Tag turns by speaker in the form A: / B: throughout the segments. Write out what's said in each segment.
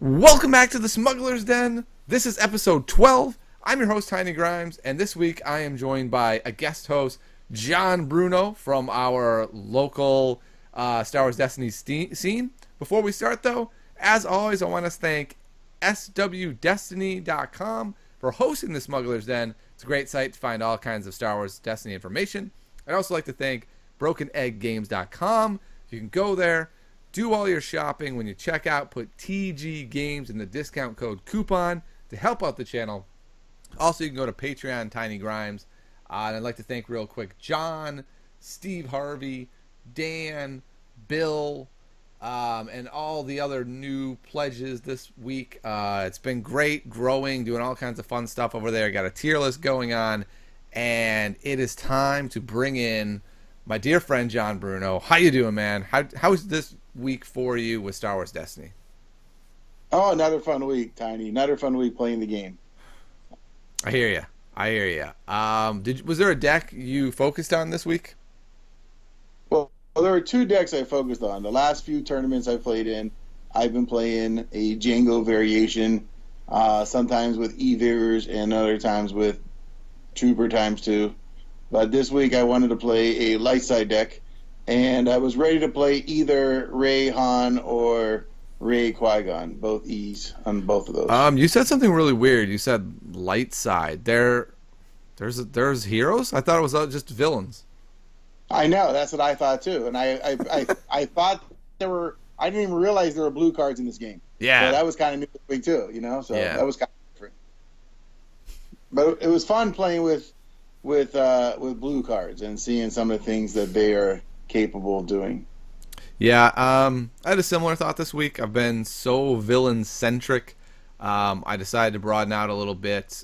A: Welcome back to the Smugglers Den. This is episode 12. I'm your host, Tiny Grimes, and this week I am joined by a guest host, John Bruno, from our local Star Wars Destiny scene. Before we start, though, as always, I want to thank swdestiny.com for hosting the Smugglers Den. It's a great site to find all kinds of Star Wars Destiny information. I'd also like to thank brokenegggames.com. You can go there, do all your shopping. When you check out, put TG Games in the discount code coupon to help out the channel. Also, you can go to Patreon, Tiny Grimes. And I'd like to thank real quick John, Steve Harvey, Dan, Bill, and all the other new pledges this week. It's been great growing, doing all kinds of fun stuff over there. Got a tier list going on. And it is time to bring in my dear friend John Bruno. How you doing, man? How's this week for you with Star Wars Destiny?
B: Oh, another fun week, Tiny. Another fun week playing the game.
A: I hear you. Was there a deck you focused on this week?
B: Well, there were two decks I focused on. The last few tournaments I played in, I've been playing a Django variation, sometimes with E-Virs and other times with Trooper ×2. But this week I wanted to play a light side deck, and I was ready to play either Rey Han or Rey Qui-Gon, both E's on both of those.
A: You said something really weird. You said light side. There's heroes? I thought it was just villains.
B: I know, that's what I thought too. And I thought there were, I didn't even realize there were blue cards in this game.
A: Yeah.
B: So that was kind of new to me too, you know? So
A: yeah.
B: That was kind of different. But it was fun playing with blue cards and seeing some of the things that they are capable of doing.
A: Yeah, I had a similar thought this week. I've been so villain-centric. I decided to broaden out a little bit.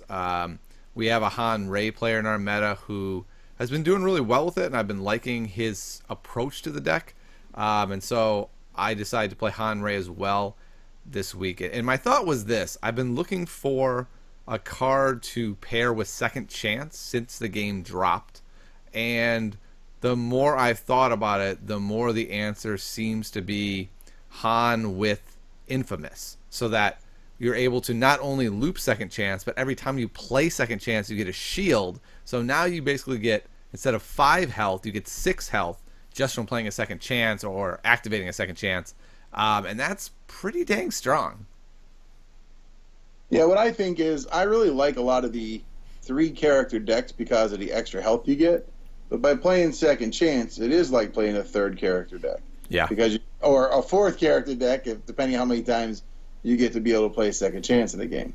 A: We have a Han Rey player in our meta who has been doing really well with it, and I've been liking his approach to the deck. And so I decided to play Han Rey as well this week. And my thought was this. I've been looking for a card to pair with Second Chance since the game dropped. And the more I've thought about it, the more the answer seems to be Han with Infamous. So that you're able to not only loop Second Chance, but every time you play Second Chance, you get a shield. So now you basically get, instead of 5 health, you get 6 health just from playing a Second Chance or activating a Second Chance. And that's pretty dang strong.
B: Yeah, what I think is I really like a lot of the 3-character decks because of the extra health you get. But by playing Second Chance, it is like playing a 3rd-character deck.
A: Yeah.
B: Or a 4th-character deck, depending how many times you get to be able to play Second Chance in the game.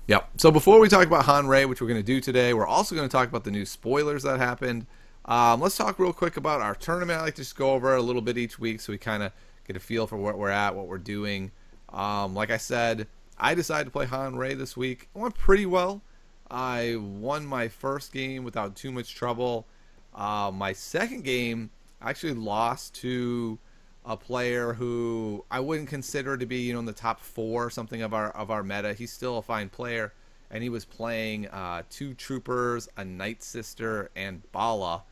A: Yep. So before we talk about Han Rey, which we're going to do today, we're also going to talk about the new spoilers that happened. Let's talk real quick about our tournament. I like to just go over a little bit each week so we kind of get a feel for where we're at, what we're doing. Like I said, I decided to play Han Rey this week. It went pretty well. I won my first game without too much trouble. My second game, I actually lost to a player who I wouldn't consider to be, in the top 4 or something of our meta. He's still a fine player, and he was playing 2 troopers, a Night Sister, and Bala,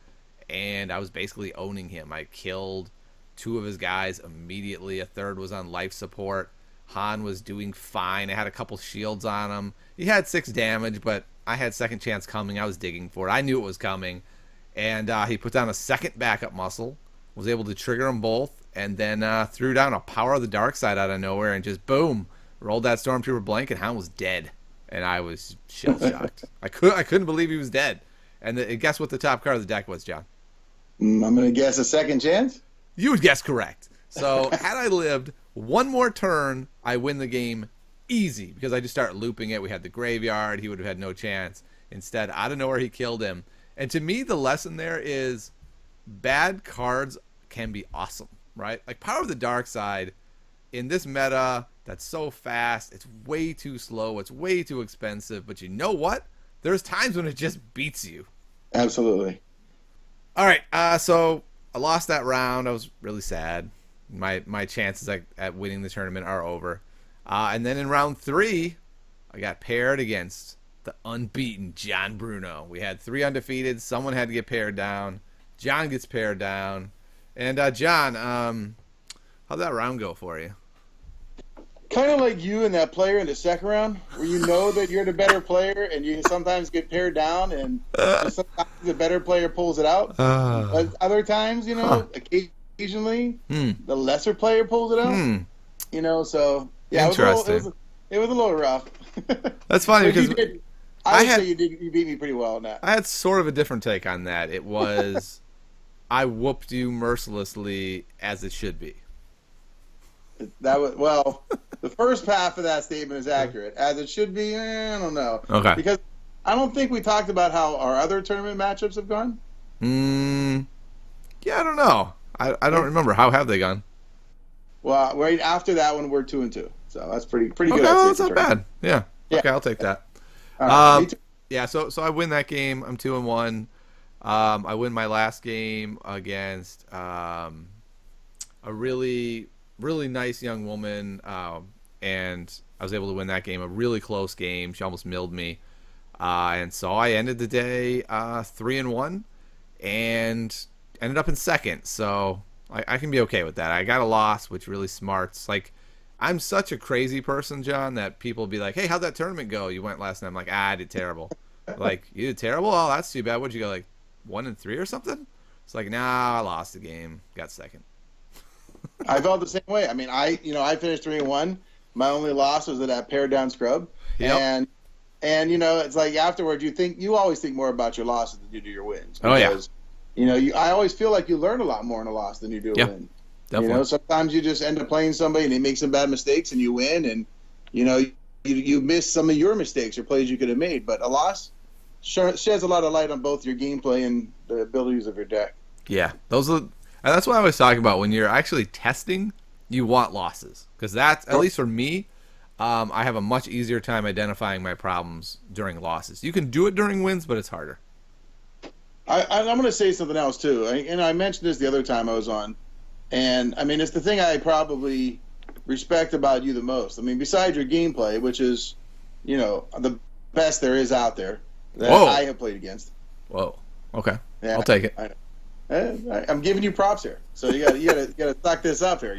A: and I was basically owning him. I killed 2 of his guys immediately. A third was on life support. Han was doing fine. I had a couple shields on him. He had 6 damage, but I had Second Chance coming. I was digging for it. I knew it was coming. And he put down a second backup muscle, was able to trigger them both, and then threw down a Power of the Dark Side out of nowhere and just, boom, rolled that Stormtrooper blanket. Han was dead. And I was shell-shocked. I couldn't believe he was dead. And guess what the top card of the deck was, John?
B: I'm going to guess a Second Chance?
A: You would guess correct. So had I lived one more turn, I win the game easy because I just start looping it. We had the graveyard. He would have had no chance. Instead, out of nowhere, he killed him. And to me, the lesson there is bad cards can be awesome, right? Like Power of the Dark Side in this meta that's so fast, it's way too slow, it's way too expensive. But you know what? There's times when it just beats you.
B: Absolutely.
A: All right, so I lost that round. I was really sad. My chances at winning the tournament are over. And then in round 3, I got paired against the unbeaten John Bruno. We had 3 undefeated. Someone had to get paired down. John gets paired down. And John, how'd that round go for you?
B: kind of like you and that player in the second round, where you know that you're the better player, and you sometimes get paired down, and just sometimes the better player pulls it out. But other times,
A: Huh.
B: occasionally,
A: Hmm.
B: the lesser player pulls it out.
A: Hmm.
B: So yeah,
A: Interesting.
B: it was a little rough.
A: That's funny
B: But you
A: because
B: did. I
A: I
B: would say
A: had
B: you beat me pretty well on that.
A: I had sort of a different take on that. It was I whooped you mercilessly as it should be.
B: That was well. The first half of that statement is accurate, as it should be. I don't know,
A: Okay.
B: because I don't think we talked about how our other tournament matchups have gone.
A: Hmm. Yeah, I don't know. I don't remember. How have they gone?
B: Well, right after that one, we're 2-2, so that's pretty
A: Okay,
B: good, I'd
A: well,
B: say,
A: that's
B: for
A: not
B: tournament.
A: bad. Yeah.
B: Yeah.
A: Okay, I'll take that.
B: All right. Me
A: Um,
B: too.
A: yeah, so I win that game. I'm 2-1. I win my last game against a really nice young woman, and I was able to win that game. A really close game. She almost milled me, and so I ended the day 3-1, and ended up in second. So I can be okay with that. I got a loss, which really smarts. Like, I'm such a crazy person, John, that people be like, "Hey, how'd that tournament go? You went last night." I'm like, I did terrible. Like, you did terrible? Oh, that's too bad. What'd you go, like 1-3 or something? It's like, nah, I lost the game. Got second.
B: I felt the same way. I mean, I finished 3-1. My only loss was to that pared down scrub,
A: Yep.
B: and it's like afterwards you always think more about your losses than you do your wins,
A: Oh yeah.
B: because I always feel like you learn a lot more in a loss than you do a
A: Yeah.
B: win.
A: Definitely.
B: Sometimes you just end up playing somebody and they make some bad mistakes and you win, and you miss some of your mistakes or plays you could have made. But a loss sheds a lot of light on both your gameplay and the abilities of your deck.
A: Yeah. Those are, and that's what I was talking about. When you're actually testing, you want losses because that's, at least for me, I have a much easier time identifying my problems during losses. You can do it during wins, but it's harder.
B: I'm going to say something else too, and I mentioned this the other time I was on, and I mean it's the thing I probably respect about you the most. I mean, besides your gameplay, which is, the best there is out there that
A: Whoa.
B: I have played against.
A: Whoa. Okay.
B: Yeah,
A: I'll take it.
B: I'm giving you props here, so you got to suck this up here.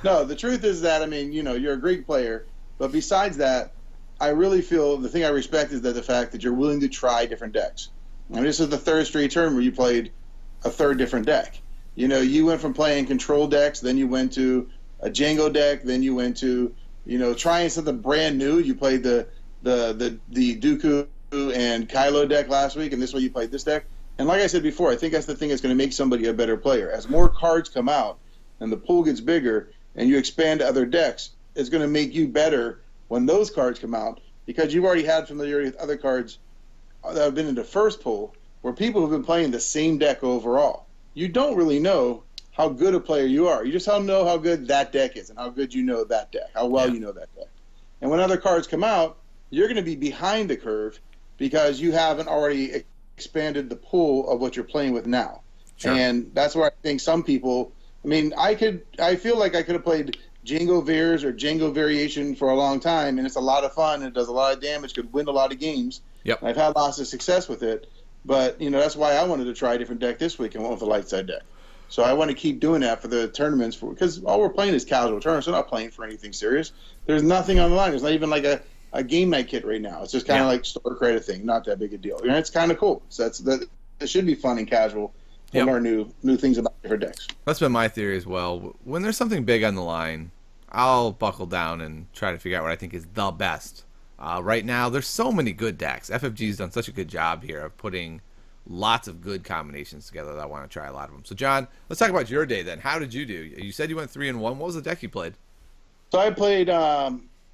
B: No, the truth is that, I mean, you're a Greek player, but besides that, I really feel the thing I respect is that the fact that you're willing to try different decks. I mean, this is the third straight term where you played a third different deck. You went from playing control decks, then you went to a Django deck, then you went to trying something brand new. You played the Dooku and Kylo deck last week, and this way you played this deck. And like I said before, I think that's the thing that's going to make somebody a better player. As more cards come out and the pool gets bigger and you expand to other decks, it's going to make you better when those cards come out, because you've already had familiarity with other cards that have been in the first pool, where people have been playing the same deck overall. You don't really know how good a player you are. You just know how good that deck is and how good you know that deck, how well
A: Yeah.
B: you know that deck. And when other cards come out, you're going to be behind the curve because you haven't already expanded the pool of what you're playing with now.
A: Sure.
B: And that's where I think some people, I mean, I feel like I could have played Django Veers or Django Variation for a long time, and it's a lot of fun, and it does a lot of damage, could win a lot of games.
A: Yep.
B: I've had lots of success with it, but that's why I wanted to try a different deck this week and went with the light side deck. So I want to keep doing that for the tournaments, because all we're playing is casual tournaments. We're not playing for anything serious. There's nothing on the line. There's not even like a game night kit right now. It's just kind of like store credit thing, not that big a deal. It's kind of cool. So it should be fun and casual to
A: Yep.
B: learn new things about different decks.
A: That's been my theory as well. When there's something big on the line, I'll buckle down and try to figure out what I think is the best. Right now, there's so many good decks. FFG's done such a good job here of putting lots of good combinations together that I want to try a lot of them. So, John, let's talk about your day then. How did you do? You said you went 3-1. What was the deck you played?
B: So I played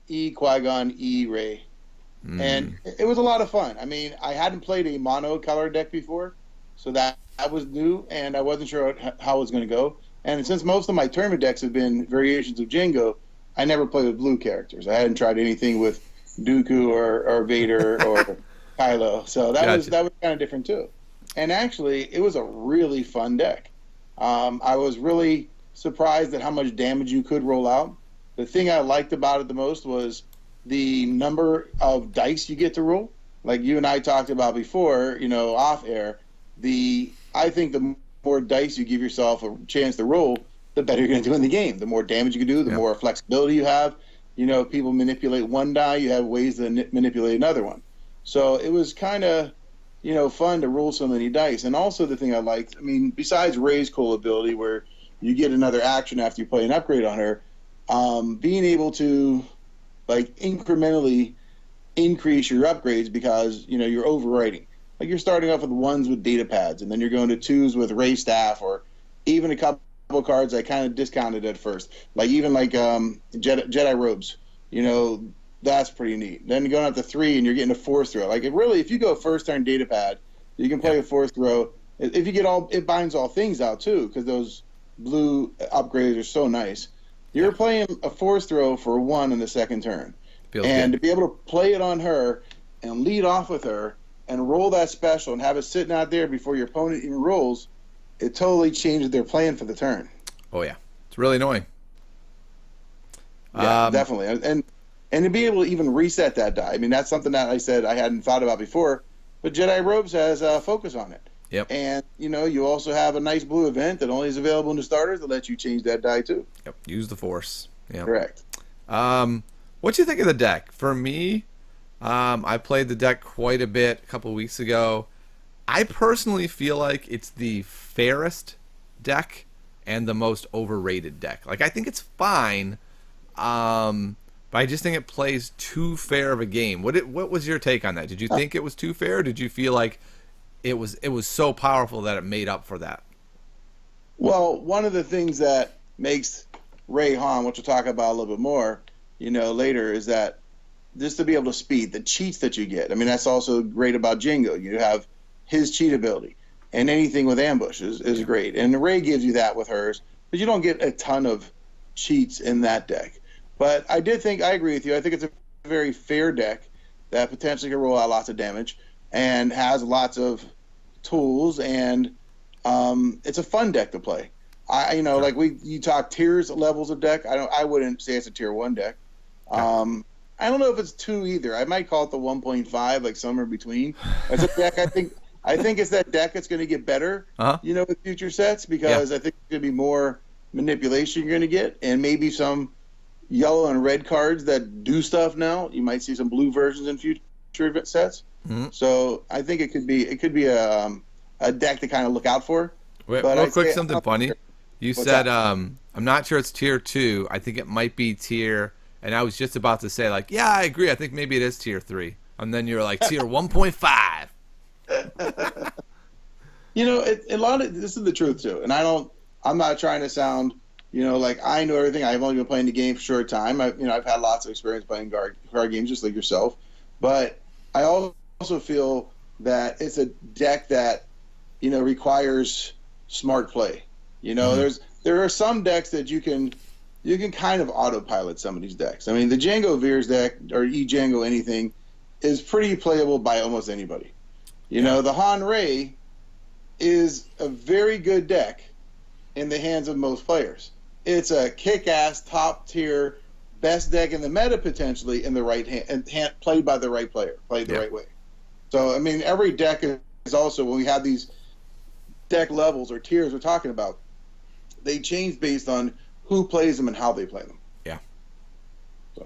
B: Qui-Gon Rey, and it was a lot of fun. I mean, I hadn't played a mono color deck before, so that was new, and I wasn't sure how it was going to go. And since most of my tournament decks have been variations of Django, I never played with blue characters. I hadn't tried anything with Dooku or Vader or Kylo, so that was kind of different too. And actually, it was a really fun deck. I was really surprised at how much damage you could roll out. The thing I liked about it the most was the number of dice you get to roll. Like you and I talked about before, off air. I think the more dice you give yourself a chance to roll, the better you're going to do in the game. The more damage you can do, the more flexibility you have. people manipulate one die, you have ways to manipulate another one. So it was kind of, fun to roll so many dice. And also the thing I liked, besides Rey's cool ability where you get another action after you play an upgrade on her, being able to like incrementally increase your upgrades because, you're overwriting. Like you're starting off with ones with data pads, and then you're going to twos with Rey staff, or even a couple cards I kind of discounted at first, like even like Jedi robes. That's pretty neat. Then going up to 3, and you're getting a fourth throw. Like if you go first turn data pad, you can play a fourth throw. If you get it binds all things out too, because those blue upgrades are so nice. You're playing a fourth throw for 1 in the second turn, and to be able to play it on her and lead off with her and roll that special and have it sitting out there before your opponent even rolls, it totally changes their plan for the turn.
A: Oh yeah, it's really annoying.
B: Yeah, definitely, and to be able to even reset that die. That's something that I said I hadn't thought about before, but Jedi Robes has a focus on it.
A: Yep.
B: And you also have a nice blue event that only is available in the starters that lets you change that die too.
A: Yep. Use the Force. Yeah.
B: Correct.
A: What do you think of the deck? For me, I played the deck quite a bit a couple weeks ago. I personally feel like it's the fairest deck and the most overrated deck. Like I think it's fine, but I just think it plays too fair of a game. What was your take on that? Did you think it was too fair? Or did you feel like it was so powerful that it made up for that?
B: Well, one of the things that makes Rey Han, which we'll talk about a little bit more, later, is that just to be able to speed the cheats that you get. That's also great about Django. You have his cheat ability, and anything with ambush is great. And Rey gives you that with hers, but you don't get a ton of cheats in that deck. But I agree with you. I think it's a very fair deck that potentially can roll out lots of damage and has lots of tools, and it's a fun deck to play. Like you talk tiers, levels of deck. I wouldn't say it's a tier 1 deck. I don't know if it's 2 either. I might call it the 1.5, like somewhere between. It's a deck. I think it's that deck that's going to get better, with future sets, because I think there's going to be more manipulation you're going to get, and maybe some yellow and red cards that do stuff now. You might see some blue versions in future sets. Mm-hmm. So I think it could be a deck to kind of look out for.
A: Wait, real quick, something funny. You said I'm not sure it's tier 2. I think it might be tier, and I was just about to say like, yeah, I agree. I think maybe it is tier 3, and then you're like tier 1.5.
B: A lot of this is the truth too, and I'm not trying to sound like I know everything. I've only been playing the game for a short time. I've had lots of experience playing card games just like yourself, but I also feel that it's a deck that requires smart play. There are some decks that you can kind of autopilot some of these decks. The Django Veers deck, or Django anything, is pretty playable by almost anybody. The Han Rey is a very good deck in the hands of most players. It's a kick-ass, top-tier, best deck in the meta potentially in the right hand, played by the right player, played the right way. So every deck is also, when we have these deck levels or tiers we're talking about, they change based on who plays them and how they play them.
A: Yeah,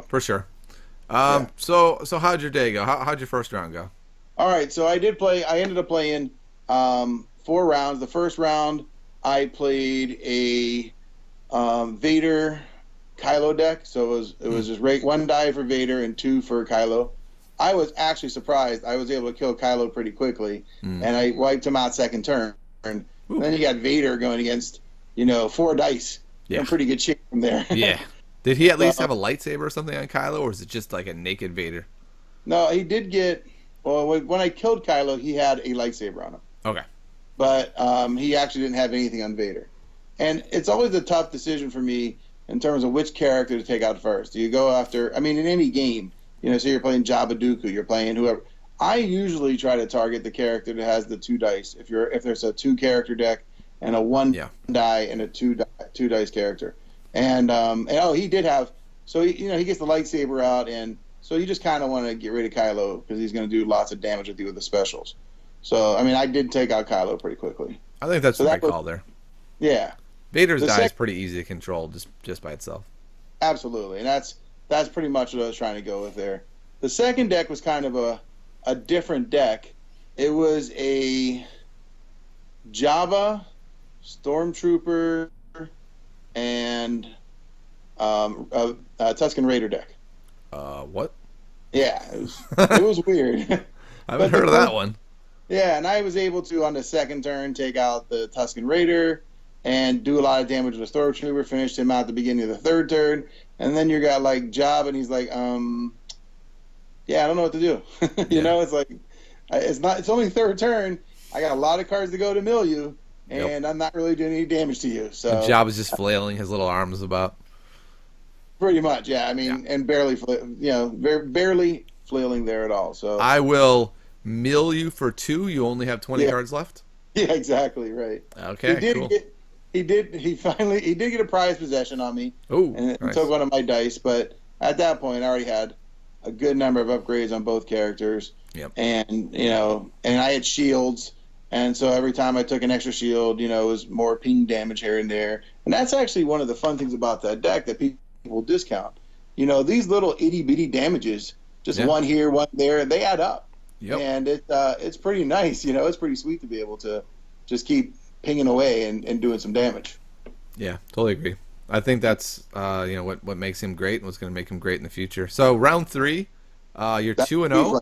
A: for sure. So how'd your day go? How'd your first round go?
B: All right, so I ended up playing 4 rounds. The first round I played a Vader Kylo deck, so it was just 1 die for Vader and 2 for Kylo. I was actually surprised. I was able to kill Kylo pretty quickly, and I wiped him out second turn. And then you got Vader going against 4 dice.
A: Yeah,
B: in pretty good shape from there.
A: Yeah. Did he at least have a lightsaber or something on Kylo, or is it just like a naked Vader?
B: No, he did get. Well, when I killed Kylo, he had a lightsaber on him.
A: Okay.
B: But he actually didn't have anything on Vader. And it's always a tough decision for me in terms of which character to take out first. Do you go after, in any game, say you're playing Jabba Dooku, you're playing whoever. I usually try to target the character that has the 2 dice. If there's a 2 character deck and a 1 die and a 2 dice character. And he did have, so he gets the lightsaber out, and so you just kind of want to get rid of Kylo because he's going to do lots of damage with you with the specials. So I did take out Kylo pretty quickly.
A: I think that's the right call there.
B: Yeah,
A: Vader's die is pretty easy to control just by itself.
B: Absolutely, and that's that's pretty much what I was trying to go with there. The second deck was kind of a different deck. It was a Java, Stormtrooper, and Tusken Raider deck.
A: What?
B: Yeah, it was weird.
A: I haven't heard of that one.
B: Yeah, and I was able to, on the second turn, take out the Tusken Raider and do a lot of damage with the Stormtrooper, finish him out at the beginning of the third turn, and then you got, like, Job, and he's like, yeah, I don't know what to do. You know, it's like, it's only third turn. I got a lot of cards to go to mill you, and I'm not really doing any damage to you. So
A: Job is just flailing his little arms about.
B: Pretty much, yeah. I mean, and barely flailing there at all. So
A: I will mill you for 2. You only have 20 cards left.
B: Yeah, exactly right.
A: Okay, cool.
B: He did get a prized possession on me.
A: Oh,
B: and
A: nice.
B: Took one of my dice, but at that point, I already had a good number of upgrades on both characters.
A: Yep.
B: And and I had shields, and so every time I took an extra shield, it was more ping damage here and there. And that's actually one of the fun things about that deck that people discount. These little itty bitty damages, just one here, one there, they add up.
A: Yep.
B: And it's pretty nice. It's pretty sweet to be able to just keep pinging away and doing some damage.
A: Yeah, totally agree. I think that's what makes him great and what's going to make him great in the future. So round 3, you're 2-0.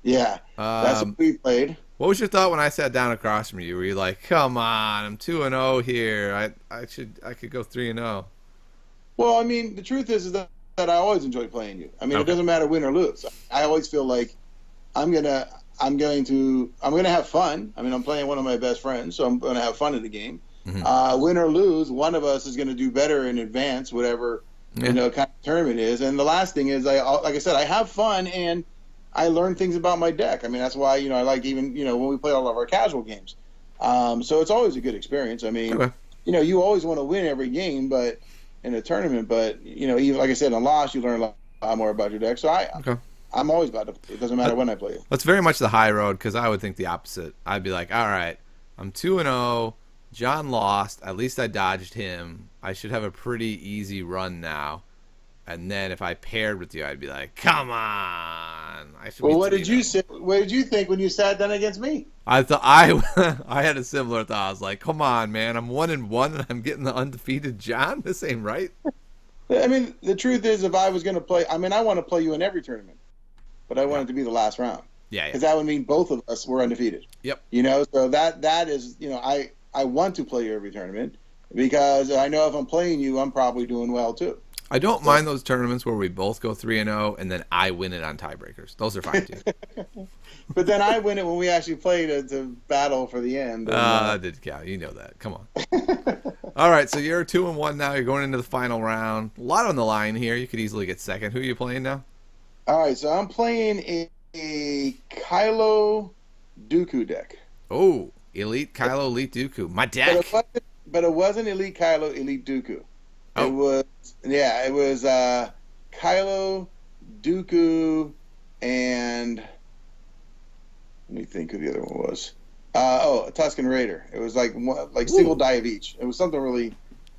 B: Yeah, that's what we played.
A: What was your thought when I sat down across from you? Were you like, "Come on, I'm 2-0 here. I could go 3-0."
B: Well, I mean, the truth is that I always enjoy playing you. I mean, It doesn't matter win or lose. I always feel like I'm gonna have fun. I mean, I'm playing one of my best friends, so I'm gonna have fun in the game. Mm-hmm. Win or lose, one of us is gonna do better in advance, whatever kind of tournament it is. And the last thing is, like I said, I have fun and I learn things about my deck. I mean, that's why I like even when we play all of our casual games. So it's always a good experience. I mean, you always want to win every game, but in a tournament, even like I said, in a loss, you learn a lot more about your deck. So I'm always about to. It doesn't matter when I play it.
A: That's very much the high road because I would think the opposite. I'd be like, all right, I'm 2-0. John lost. At least I dodged him. I should have a pretty easy run now. And then if I paired with you, I'd be like, come on.
B: Well, what did you say? What did you think when you sat down against me?
A: I thought I had a similar thought. I was like, come on, man. I'm 1-1 and I'm getting the undefeated John. This ain't right.
B: I mean, the truth is, if I was going to play, I want to play you in every tournament, but I want it to be the last round.
A: Yeah.
B: Because that would mean both of us were undefeated.
A: Yep.
B: So that is, I want to play you every tournament because I know if I'm playing you, I'm probably doing well too.
A: I don't mind those tournaments where we both go 3-0 and then I win it on tiebreakers. Those are fine too.
B: But then I win it when we actually play to battle for the end.
A: That did count. You know that. Come on. All right, so you're 2-1 now. You're going into the final round. A lot on the line here. You could easily get second. Who are you playing now?
B: All right, so I'm playing a Kylo Dooku deck.
A: Oh, Elite Kylo, Elite Dooku. My deck.
B: But it wasn't Elite Kylo, Elite Dooku.
A: Oh.
B: It was Kylo, Dooku, and let me think who the other one was. A Tusken Raider. It was like single die of each. It was something really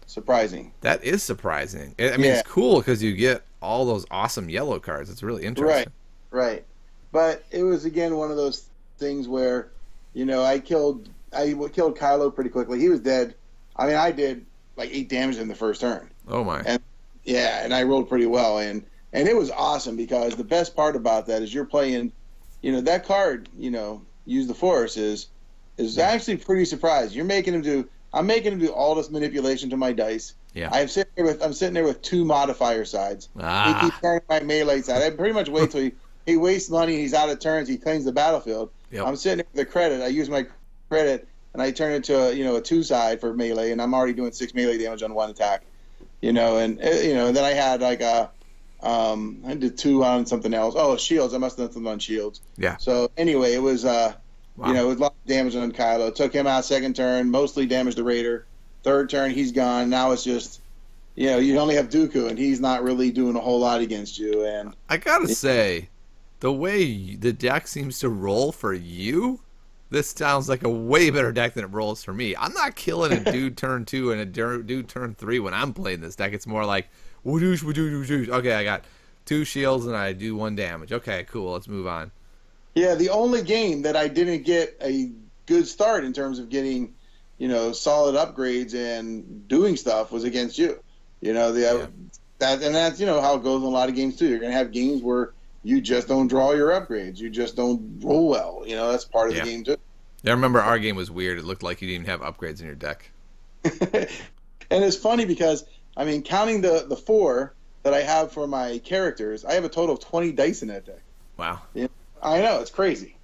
B: surprising.
A: That is surprising. I mean, it's cool because you get all those awesome yellow cards. It's really interesting.
B: Right. But it was again one of those things where, I killed Kylo pretty quickly. He was dead. I mean, I did like 8 damage in the first turn.
A: Oh my!
B: And I rolled pretty well, and it was awesome because the best part about that is you're playing, that card, use the Force is actually pretty surprised. I'm making him do all this manipulation to my dice.
A: Yeah.
B: I'm sitting there with 2 modifier sides. He keeps turning my melee side. I pretty much wait till he wastes money. He's out of turns. He claims the battlefield.
A: Yep.
B: I'm sitting there with the credit. I use my credit. And I turn it to a 2 side for melee, and I'm already doing 6 melee damage on 1 attack, and then I had like I did 2 on something else. Oh, shields! I must have done something on shields.
A: Yeah.
B: So anyway, it was it was a lot of damage on Kylo. Took him out second turn, mostly damaged the Raider. Third turn, he's gone. Now it's just, you only have Dooku, and he's not really doing a whole lot against you. And
A: I gotta say, the way the deck seems to roll for you. This sounds like a way better deck than it rolls for me. I'm not killing a dude turn 2 and a dude turn 3 when I'm playing this deck. It's more like, wadoosh, wadoosh, wadoosh. Okay, I got 2 shields and I do 1 damage. Okay, cool. Let's move on.
B: Yeah, the only game that I didn't get a good start in terms of getting, solid upgrades and doing stuff was against you.
A: Yeah.
B: That's how it goes in a lot of games too. You're gonna have games where you just don't draw your upgrades. You just don't roll well. That's part of the
A: Yeah.
B: game too.
A: Yeah, I remember our game was weird. It looked like you didn't even have upgrades in your deck.
B: And it's funny because counting the 4 that I have for my characters, I have a total of 20 dice in that deck.
A: Wow.
B: I know, it's crazy.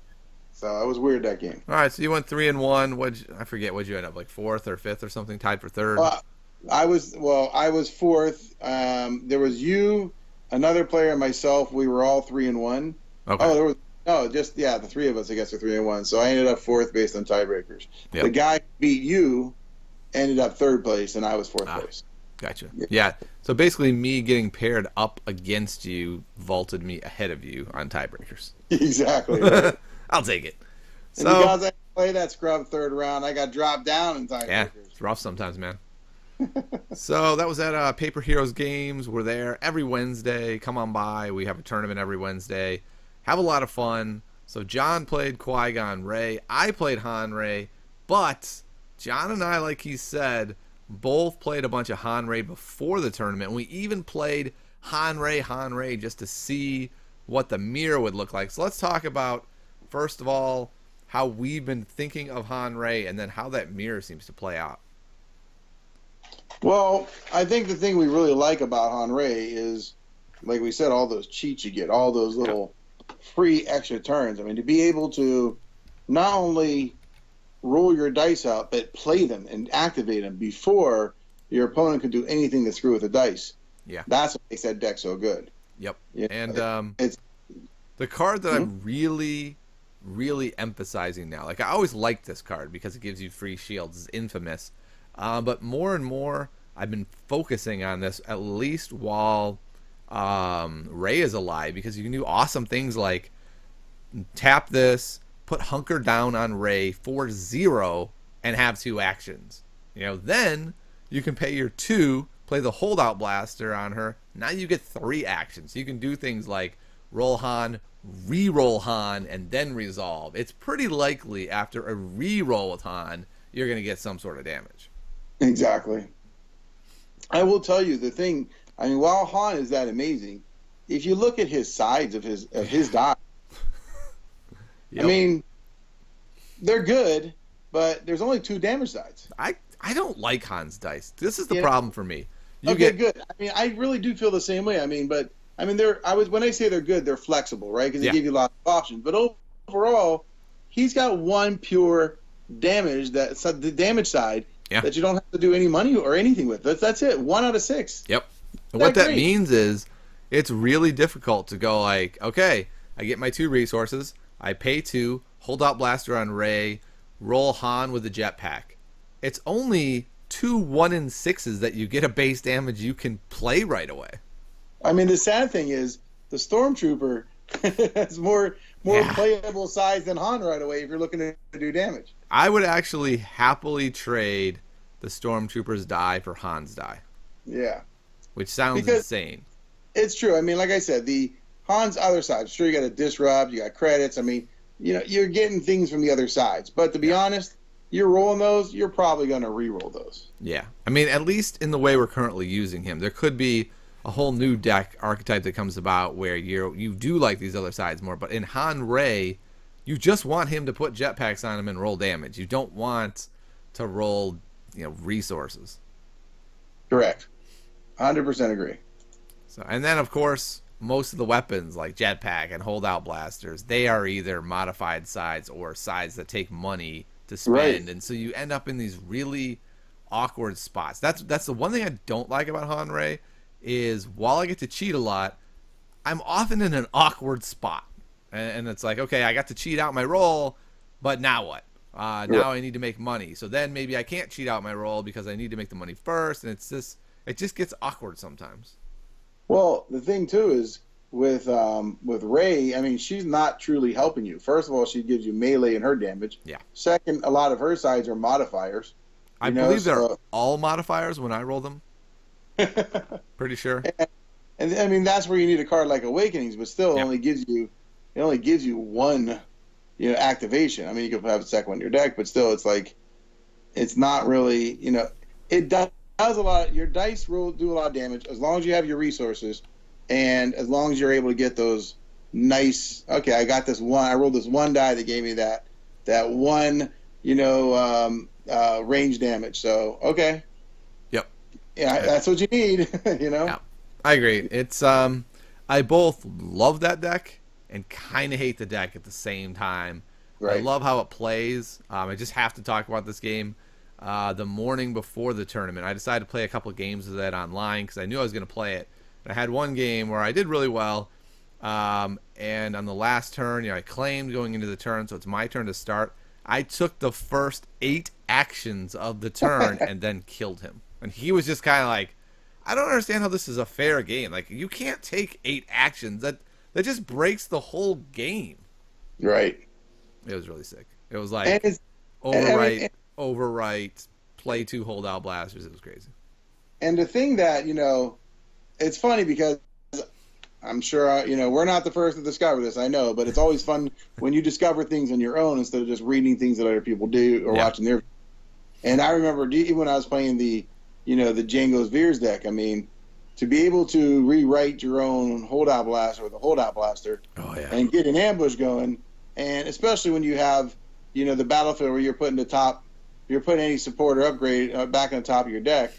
B: So it was weird that game.
A: All right, so you went 3-1. I forget what'd you end up, like 4th or 5th or something, tied for 3rd.
B: I was 4th. There was you, another player, and myself. We were all 3-1.
A: Okay.
B: Oh, the 3 of us. I guess are 3-1. So I ended up 4th based on tiebreakers.
A: Yep.
B: The guy who beat you ended up 3rd place, and I was 4th place.
A: Gotcha. Yeah. So basically, me getting paired up against you vaulted me ahead of you on tiebreakers.
B: Exactly. Right.
A: I'll take it.
B: And because I played that scrub 3rd round, I got dropped down in tiebreakers.
A: Yeah, it's rough sometimes, man. So that was at Paper Heroes Games. We're there every Wednesday. Come on by. We have a tournament every Wednesday. Have a lot of fun. So John played Qui-Gon Rey. I played Han Rey. But John and I, like he said, both played a bunch of Han Rey before the tournament. We even played Han Rey just to see what the mirror would look like. So let's talk about, first of all, how we've been thinking of Han Rey and then how that mirror seems to play out.
B: Well, I think the thing we really like about Han Rey is, like we said, all those cheats you get, all those little free extra turns. To be able to not only roll your dice out, but play them and activate them before your opponent can do anything to screw with the dice.
A: Yeah.
B: That's what makes that deck so good.
A: Yep.
B: Yeah,
A: And
B: it's
A: the card that I'm really, really emphasizing now, like I always liked this card because it gives you free shields, is Infamous. But more and more, I've been focusing on this at least while Rey is alive, because you can do awesome things like tap this, put Hunker Down on Rey for 0, and have 2 actions. Then you can pay your 2, play the Holdout Blaster on her. Now you get 3 actions. You can do things like roll Han, re-roll Han, and then resolve. It's pretty likely after a re-roll with Han, you're going to get some sort of damage.
B: Exactly. I will tell you the thing. While Han is that amazing, if you look at his sides of his die,
A: Yep.
B: They're good, but there's only 2 damage sides.
A: I don't like Han's dice. This is the problem for me.
B: Good. I really do feel the same way. When I say they're good, they're flexible, right? Because they give you a lot of options. But overall, he's got 1 pure damage, that's the damage side, that you don't have to do any money or anything with. That's it. 1 out of 6.
A: Yep. And what that means is it's really difficult to go like, okay, I get my 2 resources, I pay 2, Holdout Blaster on Rey, roll Han with the jetpack. It's only 2 1-in-6s that you get a base damage you can play right away.
B: The sad thing is the Stormtrooper has more playable size than Han right away if you're looking to do damage.
A: I would actually happily trade the Stormtrooper's die for Han's die.
B: Yeah.
A: Which sounds insane.
B: It's true. Like I said, the Han's other side, sure, you got a disrupt, you got credits. You're getting things from the other sides. But to be honest, you're rolling those, you're probably going to re-roll those.
A: Yeah. At least in the way we're currently using him. There could be a whole new deck archetype that comes about where you do like these other sides more. But in Han Rey, you just want him to put jetpacks on him and roll damage. You don't want to roll, resources.
B: Correct. 100% agree.
A: So, and then, of course, most of the weapons like jetpack and holdout blasters, they are either modified sides or sides that take money to spend. Right. And so you end up in these really awkward spots. That's the one thing I don't like about Han Rey is while I get to cheat a lot, I'm often in an awkward spot. And it's like, okay, I got to cheat out my roll, but now what? Now I need to make money. So then maybe I can't cheat out my roll because I need to make the money first. And it just gets awkward sometimes.
B: Well, the thing too is with Rey, she's not truly helping you. First of all, she gives you melee and her damage.
A: Yeah.
B: Second, a lot of her sides are modifiers.
A: I believe they're all modifiers when I roll them. Pretty sure.
B: And I mean that's where you need a card like Awakenings, but still
A: Yeah.
B: it only gives you one, activation. I mean, you could have a second one in your deck, but still, it's like it's not really, it does a lot. Your dice will do a lot of damage as long as you have your resources, and as long as you're able to get those nice. Okay, I got this one. I rolled this one die that gave me that one, range damage. So okay,
A: Yep.
B: yeah,
A: I,
B: that's what you need.
A: yeah. I agree. It's I both love that deck and kind of hate the deck at the same time. I
B: Right.
A: love how it plays. I just have to talk about this game. The morning before the tournament, I decided to play a couple of games of that online because I knew I was going to play it. And I had one game where I did really well, and on the last turn, I claimed going into the turn, so it's my turn to start. I took the first 8 actions of the turn and then killed him. And he was just kind of like, I don't understand how this is a fair game. Like, you can't take 8 actions. That just breaks the whole game.
B: Right.
A: It was really sick. It was
B: And
A: like
B: it's
A: overwrite, overwrite, play 2 holdout blasters. It was crazy.
B: and the thing that it's funny because I'm sure we're not the first to discover this. I know, but it's always fun when you discover things on your own instead of just reading things that other people do or
A: Yeah.
B: watching their. And I remember even when I was playing the Django's Veers deck. I mean, to be able to rewrite your own holdout blaster with a holdout blaster
A: Oh yeah.
B: and get an ambush going, and especially when you have the battlefield where you're putting any support or upgrade back on the top of your deck.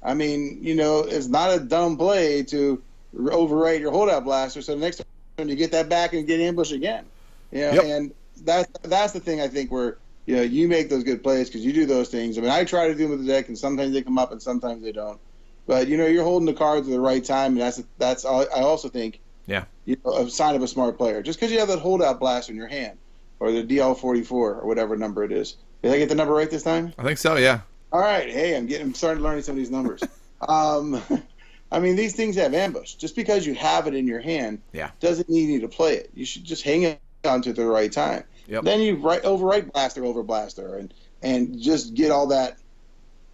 B: I mean, it's not a dumb play to overwrite your holdout blaster, so the next time you get that back and get ambush again.
A: Yep.
B: And that's the thing I think where you make those good plays because you do those things. I mean, I try to do them with the deck, and sometimes they come up and sometimes they don't. But you're holding the cards at the right time, and that's all, I also think
A: Yeah.
B: a sign of a smart player. Just because you have that holdout blaster in your hand or the DL44 or whatever number it is. Did I get the number right this time?
A: I think so. Yeah.
B: All right. Hey, I'm starting learning some of these numbers. I mean, these things have ambush. Just because you have it in your hand
A: Yeah.
B: doesn't mean you need to play it. You should just hang it onto it at the right time.
A: Yep.
B: Then you overwrite blaster over blaster and just get all that,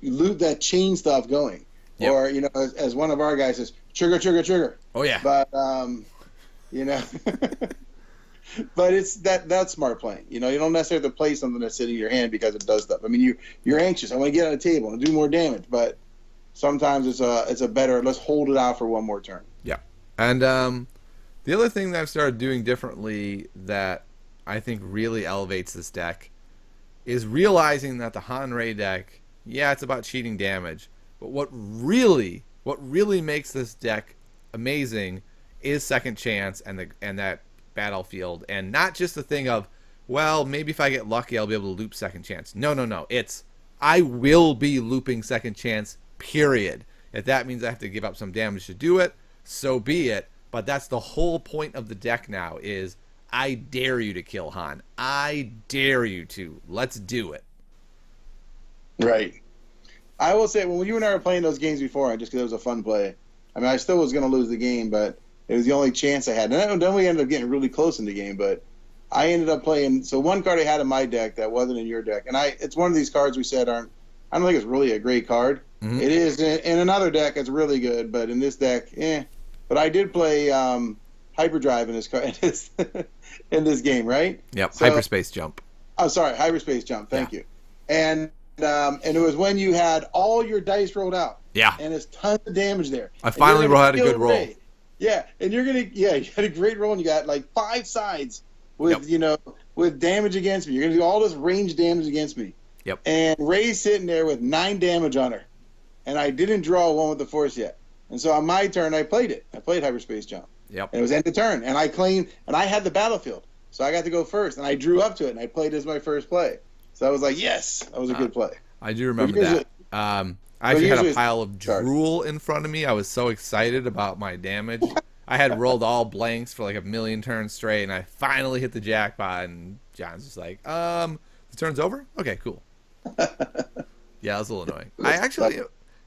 B: loot that chain stuff going.
A: Yep.
B: Or, as one of our guys says, trigger, trigger, trigger.
A: Oh yeah.
B: But, but it's that's smart playing. You don't necessarily have to play something that's sitting in your hand because it does stuff. I mean, you're anxious. I want to get on the table and do more damage, but sometimes it's a better. Let's hold it out for one more turn.
A: Yeah. And the other thing that I've started doing differently that I think really elevates this deck is realizing that the Han Rey deck, yeah, it's about cheating damage, but what really makes this deck amazing is second chance and that battlefield, and not just the thing of, well, maybe if I get lucky I'll be able to loop second chance. No. It's I will be looping second chance, period. If that means I have to give up some damage to do it, so be it. But that's the whole point of the deck now is I dare you to kill Han. I dare you to. Let's do it.
B: Right. I will say, when you and I were playing those games before, just because it was a fun play, I mean, I still was going to lose the game, but it was the only chance I had. And then we ended up getting really close in the game, but I ended up playing. So one card I had in my deck that wasn't in your deck, and it's one of these cards we said I don't think it's really a great card.
A: Mm-hmm.
B: It is in another deck, it's really good, but in this deck, But I did play Hyperdrive in this card in this game, right?
A: Yep.
B: So,
A: Hyperspace jump.
B: Oh, sorry, hyperspace jump. Thank you. And it was when you had all your dice rolled out.
A: Yeah.
B: And there's tons of damage there.
A: I finally had a good roll.
B: Rey. Yeah, and you had a great roll, and you got like 5 sides with with damage against me. You're gonna do all this range damage against me.
A: Yep.
B: And Rey's sitting there with 9 damage on her, and I didn't draw one with the Force yet. And so on my turn, I played it. I played hyperspace jump.
A: Yep.
B: And it was end of turn, and I claimed, and I had the battlefield, so I got to go first, and I drew up to it, and I played as my first play. So I was like, yes, that was a good play.
A: I do remember that. I actually had a pile of drool in front of me. I was so excited about my damage. I had rolled all blanks for like a million turns straight, and I finally hit the jackpot, and John's just like, the turn's over? Okay, cool. Yeah, that was a little annoying.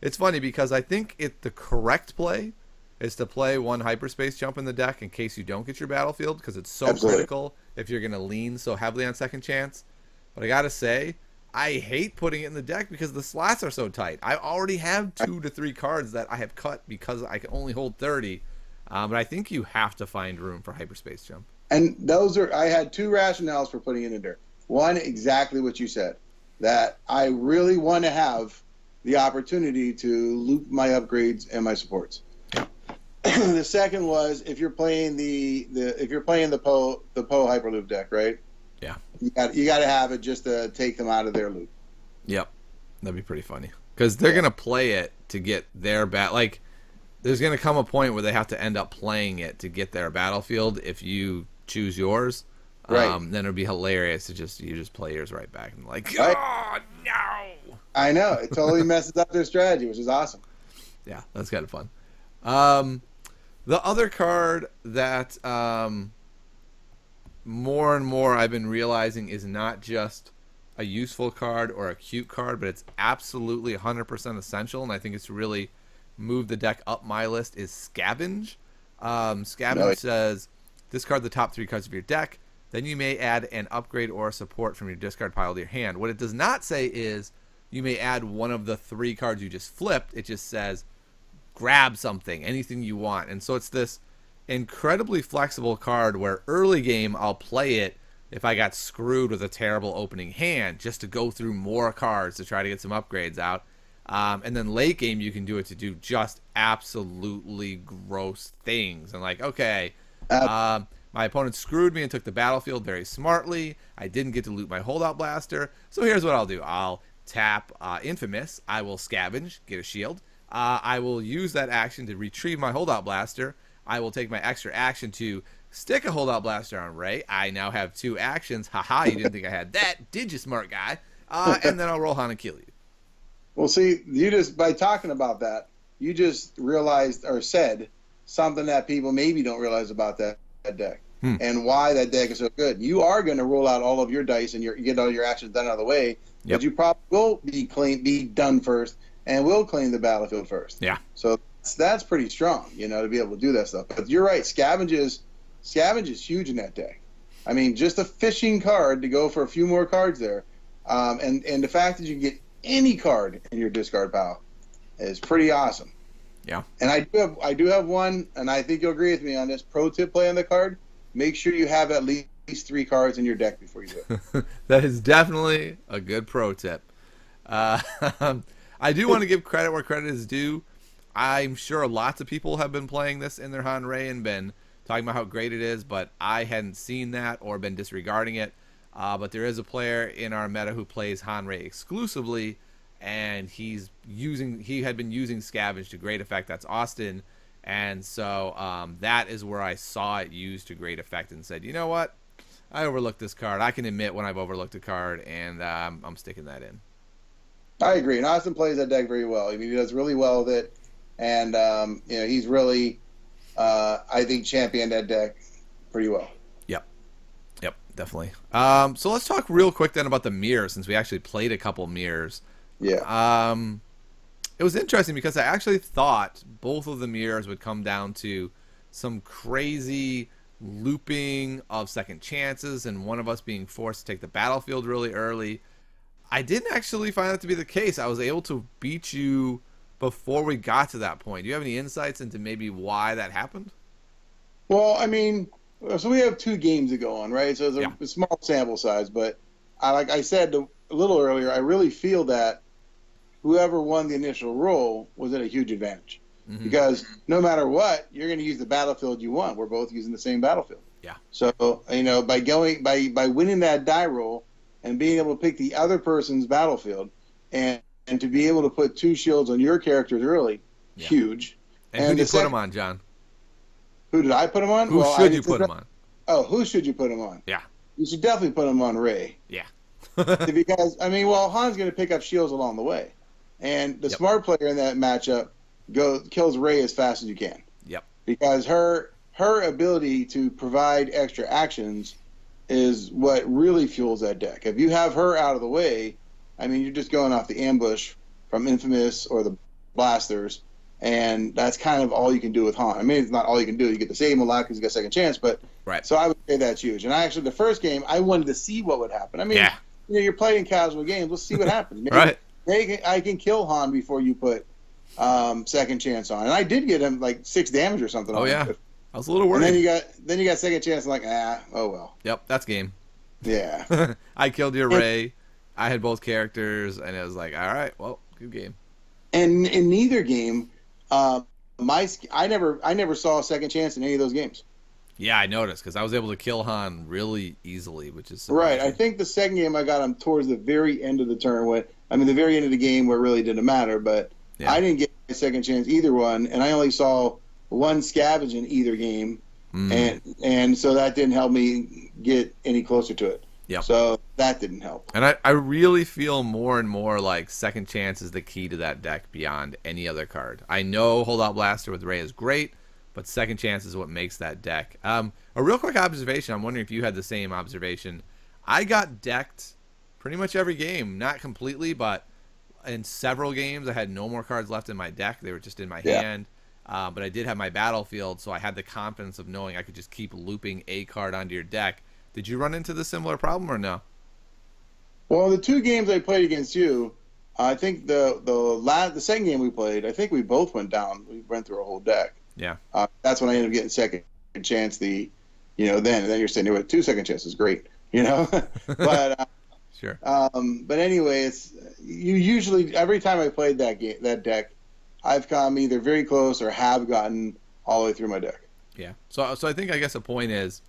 A: It's funny because I think the correct play is to play one hyperspace jump in the deck in case you don't get your battlefield, because it's so critical if you're going to lean so heavily on second chance. But I got to say, I hate putting it in the deck because the slots are so tight. I already have 2 to 3 cards that I have cut because I can only hold 30. But I think you have to find room for hyperspace jump.
B: And those are, I had two rationales for putting it in there. One, exactly what you said, that I really want to have the opportunity to loop my upgrades and my supports. The second was if you're playing the Poe Hyperloop deck, right?
A: Yeah.
B: You got to have it just to take them out of their loop.
A: Yep. That'd be pretty funny. Because they're going to play it to get their like, there's going to come a point where they have to end up playing it to get their battlefield if you choose yours.
B: Right.
A: Then it'd be hilarious to you just play yours right back and like,
B: Right.
A: oh, no.
B: I know. It totally messes up their strategy, which is awesome.
A: Yeah, that's kind of fun. The other card that more and more I've been realizing is not just a useful card or a cute card, but it's absolutely 100% essential, and I think it's really moved the deck up my list, is Scavenge. Scavenge says, discard the top 3 cards of your deck, then you may add an upgrade or a support from your discard pile to your hand. What it does not say is you may add one of the 3 cards you just flipped. It just says grab something, anything you want. And so it's this incredibly flexible card where early game I'll play it if I got screwed with a terrible opening hand just to go through more cards to try to get some upgrades out. And then late game you can do it to do just absolutely gross things. And like, okay, my opponent screwed me and took the battlefield very smartly. I didn't get to loot my holdout blaster. So here's what I'll do. I'll tap Infamous. I will scavenge, get a shield. I will use that action to retrieve my holdout blaster. I will take my extra action to stick a holdout blaster on Rey. I now have 2 actions. Haha, you didn't think I had that, did you, smart guy? And then I'll roll Han and kill you.
B: Well, see, you just, by talking about that, you just realized or said something that people maybe don't realize about that deck and why that deck is so good. You are going to roll out all of your dice and get all your actions done out of the way, but you probably will be done first and will claim the battlefield first.
A: Yeah.
B: So that's pretty strong, to be able to do that stuff. But you're right, Scavenge is huge in that deck. I mean, just a fishing card to go for a few more cards there, and the fact that you can get any card in your discard pile is pretty awesome.
A: Yeah.
B: And I do have one, and I think you'll agree with me on this. Pro tip: play on the card. Make sure you have at least 3 cards in your deck before you do it.
A: That is definitely a good pro tip. I do want to give credit where credit is due. I'm sure lots of people have been playing this in their Han Rey and been talking about how great it is, but I hadn't seen that or been disregarding it. But there is a player in our meta who plays Han Rey exclusively, and he had been using Scavenge to great effect. That's Austin. And so that is where I saw it used to great effect and said, you know what? I overlooked this card. I can admit when I've overlooked a card, and I'm sticking that in.
B: I agree. And Austin plays that deck very well. I mean, he does really well with it. And, he's really, I think, championed that deck pretty well.
A: Yep, definitely. So let's talk real quick then about the mirrors, since we actually played a couple mirrors.
B: Yeah.
A: It was interesting because I actually thought both of the mirrors would come down to some crazy looping of second chances and one of us being forced to take the battlefield really early. I didn't actually find that to be the case. I was able to beat you before we got to that point. Do you have any insights into maybe why that happened?
B: Well, I mean, so we have 2 games to go on, right? So it's a small sample size, but like I said a little earlier, I really feel that whoever won the initial roll was at a huge advantage. Mm-hmm. Because no matter what, you're going to use the battlefield you want. We're both using the same battlefield.
A: Yeah.
B: So, by winning that die roll and being able to pick the other person's battlefield and to be able to put 2 shields on your characters early, huge.
A: And who did you put them on, John?
B: Who did I put them on?
A: Who should you put them on?
B: Oh, who should you put them on?
A: Yeah.
B: You should definitely put them on Rey.
A: Yeah.
B: Because, Han's going to pick up shields along the way. And the smart player in that matchup kills Rey as fast as you can.
A: Yep.
B: Because her ability to provide extra actions is what really fuels that deck. If you have her out of the way, you're just going off the ambush from Infamous or the blasters, and that's kind of all you can do with Han. It's not all you can do. You get to save him a lot because you got second chance, but
A: right.
B: So I would say that's huge. And the first game, I wanted to see what would happen. You're playing casual games. Let's see what happens. Maybe I can kill Han before you put second chance on. And I did get him like 6 damage or something.
A: Oh, yeah. I was a little
B: And then
A: worried.
B: you got second chance. Like, oh well.
A: Yep, that's game.
B: Yeah.
A: I killed your
B: And,
A: Rey. I had both characters, and it was like, all right, well, good game.
B: and in neither game, uh, I never saw a second chance in any of those games.
A: Yeah, I noticed because I was able to kill Han really easily, which is
B: Right. I
A: surprising.
B: think the second game I got him towards the very end of the turn. The very end of the game where it really didn't matter. But
A: Yeah.
B: I didn't get a second chance either one, and I only saw one scavenge in either game,
A: Mm,
B: and so that didn't help me get any closer to it.
A: yep.
B: So that didn't help.
A: And I really feel more and more like second chance is the key to that deck beyond any other card. I know Holdout Blaster with Rey is great, but second chance is what makes that deck. A real quick observation. I'm wondering if you had the same observation. I got decked pretty much every game, not completely, but in several games I had no more cards left in my deck. They were just in my
B: Yeah.
A: hand. But I did have my battlefield, so I had the confidence of knowing I could just keep looping a card onto your deck. Did you run into the similar problem or no?
B: Well, the two games I played against you, I think the second game we played, I think we both went down. We went through a whole deck.
A: Yeah.
B: That's when I ended up getting second chance. Then you're saying with two second chances, great. But
A: Sure.
B: but anyway, it's you usually every time I played that deck, I've come either very close or have gotten all the way through my deck.
A: Yeah. So I think I guess the point is,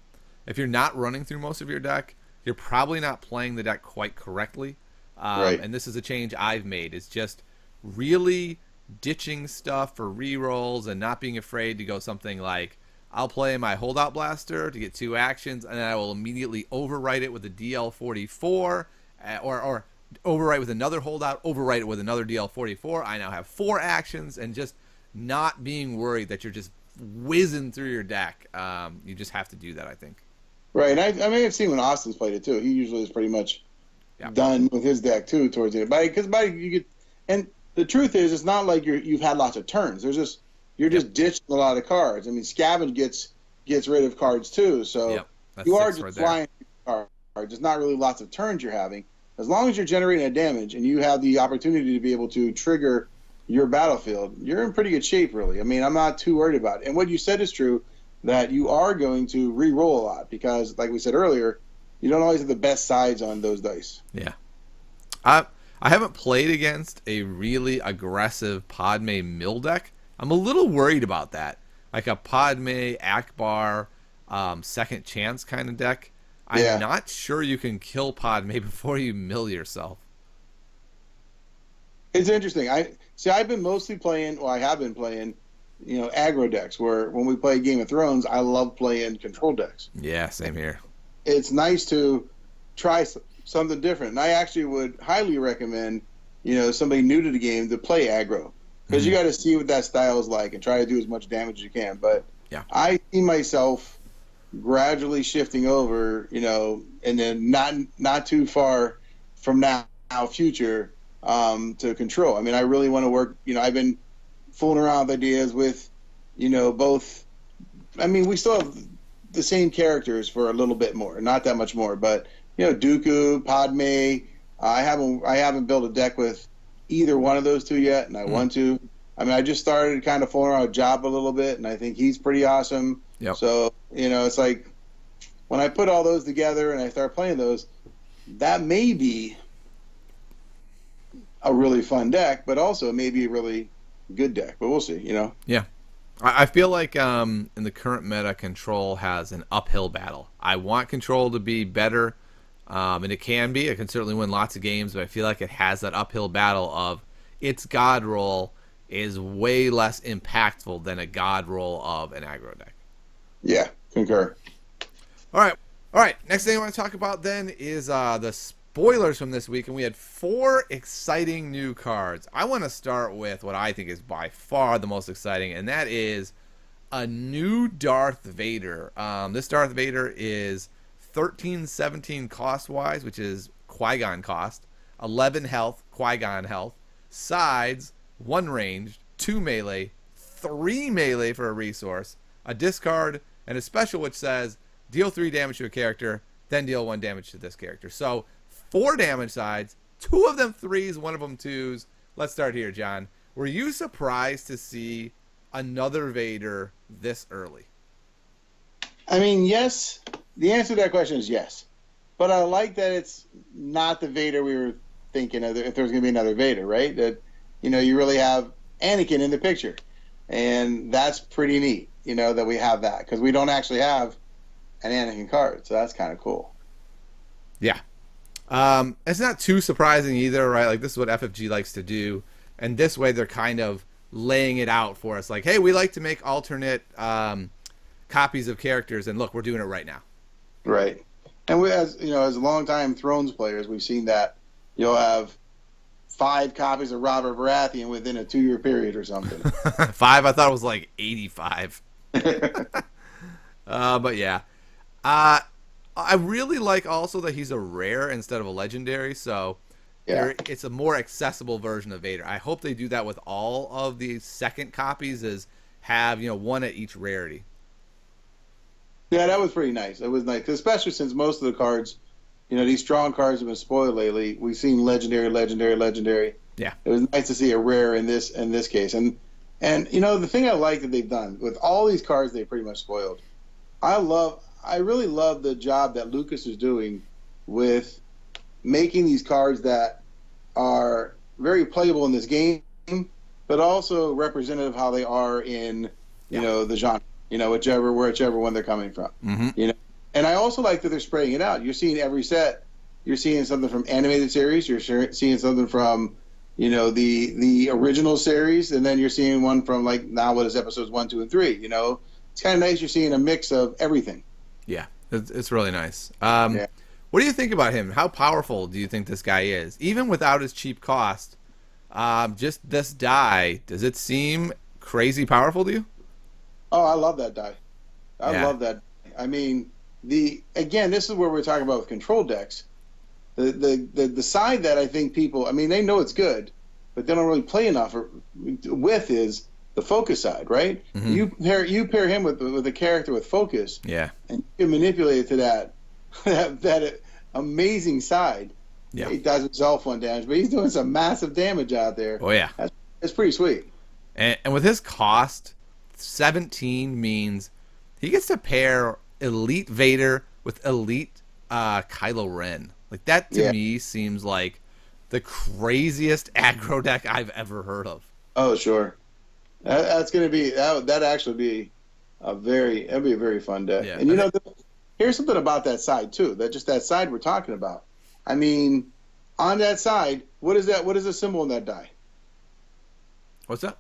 A: if you're not running through most of your deck, you're probably not playing the deck quite correctly.
B: Right.
A: And this is a change I've made. It's just really ditching stuff for rerolls and not being afraid to go something like, I'll play my Holdout Blaster to get 2 actions, and then I will immediately overwrite it with a DL44, or overwrite with another Holdout, overwrite it with another DL44. I now have 4 actions, and just not being worried that you're just whizzing through your deck. You just have to do that, I think.
B: Right. And I may have seen when Austin's played it too. He usually is pretty much
A: Yeah.
B: done with his deck too towards it. Because you get, and the truth is, it's not like you've had lots of turns. You're just ditching a lot of cards. I mean, Scavenge gets rid of cards too, so
A: Yep. That's
B: you are
A: 6
B: just
A: right there.
B: flying through cards. It's not really lots of turns you're having. As long as you're generating a damage and you have the opportunity to be able to trigger your battlefield, you're in pretty good shape, really. I mean, I'm not too worried about it. And what you said is true, that you are going to re-roll a lot because, like we said earlier, you don't always have the best sides on those dice.
A: Yeah. I haven't played against a really aggressive Padme mill deck. I'm a little worried about that. Like a Padme, Akbar, second chance kind of deck.
B: Yeah.
A: I'm not sure you can kill Padme before you mill yourself.
B: It's interesting. I've been mostly playing, I have been playing, aggro decks, where when we play Game of Thrones, I love playing control decks.
A: Yeah, same here.
B: It's nice to try something different. And I actually would highly recommend, somebody new to the game to play aggro, because you got to see what that style is like and try to do as much damage as you can. But
A: Yeah.
B: I see myself gradually shifting over, and then not too far from now future, to control. I mean, I really want to work. I've been fooling around with ideas with, both. I mean, we still have the same characters for a little bit more, not that much more, but Dooku, Padme. I haven't built a deck with either one of those two yet, and I want to. I mean, I just started kind of fooling around with Jabba a little bit, and I think he's pretty awesome.
A: Yep.
B: So it's like when I put all those together and I start playing those, that may be a really fun deck, but also maybe a really good deck. But we'll see.
A: Yeah. I feel like in the current meta, Control has an uphill battle. I want Control to be better, and it can be. It can certainly win lots of games, but I feel like it has that uphill battle of its God roll is way less impactful than a God roll of an aggro deck.
B: Yeah, concur.
A: All right. Next thing I want to talk about then is the spoilers from this week, and we had 4 exciting new cards. I want to start with what I think is by far the most exciting, and that is a new Darth Vader. This Darth Vader is 13-17 cost-wise, which is Qui-Gon cost, 11 health, Qui-Gon health, sides, 1 ranged, 2 melee, 3 melee for a resource, a discard, and a special which says deal 3 damage to a character, then deal 1 damage to this character. So 4 damage sides, 2 of them 3s, 1 of them 2s. Let's start here, John. Were you surprised to see another Vader this early?
B: I mean, yes. The answer to that question is yes. But I like that it's not the Vader we were thinking of. If there's going to be another Vader, right? That you really have Anakin in the picture, and that's pretty neat. That we have that because we don't actually have an Anakin card, so that's kind of cool.
A: Yeah. It's not too surprising either, right? Like this is what FFG likes to do, and this way they're kind of laying it out for us. Like, hey, we like to make alternate copies of characters, and look, we're doing it right now.
B: Right. And we, as longtime Thrones players, we've seen that you'll have 5 copies of Robert Baratheon within a 2-year period or something.
A: 5, I thought it was like 85. But yeah. I really like also that he's a rare instead of a legendary, so
B: Yeah.
A: it's a more accessible version of Vader. I hope they do that with all of the second copies, is have, one at each rarity.
B: Yeah, that was pretty nice. It was nice, especially since most of the cards, these strong cards have been spoiled lately. We've seen legendary, legendary, legendary.
A: Yeah.
B: It was nice to see a rare in this case. And the thing I like that they've done with all these cards they pretty much spoiled. I really love the job that Lucas is doing with making these cards that are very playable in this game, but also representative of how they are in the genre. Whichever one they're coming from.
A: Mm-hmm.
B: And I also like that they're spreading it out. You're seeing every set. You're seeing something from animated series. You're seeing something from, the original series, and then you're seeing one from like now what is episodes 1, 2, and 3. It's kind of nice. You're seeing a mix of everything.
A: Yeah, it's really nice.
B: Yeah.
A: What do you think about him? How powerful do you think this guy is? Even without his cheap cost, just this die, does it seem crazy powerful to you?
B: Oh, I love that die. I
A: Yeah.
B: love that. I mean, this is where we're talking about with control decks. The side that I think people, I mean, they know it's good, but they don't really play enough with is the focus side, right?
A: Mm-hmm.
B: You pair him with a character with focus,
A: Yeah.
B: and you can manipulate it to that amazing side.
A: Yeah.
B: He does himself 1 damage, but he's doing some massive damage out there.
A: Oh yeah.
B: That's pretty sweet.
A: And with his cost, 17 means he gets to pair Elite Vader with Elite Kylo Ren. Like that to me seems like the craziest aggro deck I've ever heard of.
B: Oh sure, that's gonna be that actually be that'd be a very fun deck.
A: Yeah,
B: And here's something about that side too. That side we're talking about. I mean, on that side, what is that? What is the symbol on that die?
A: What's that?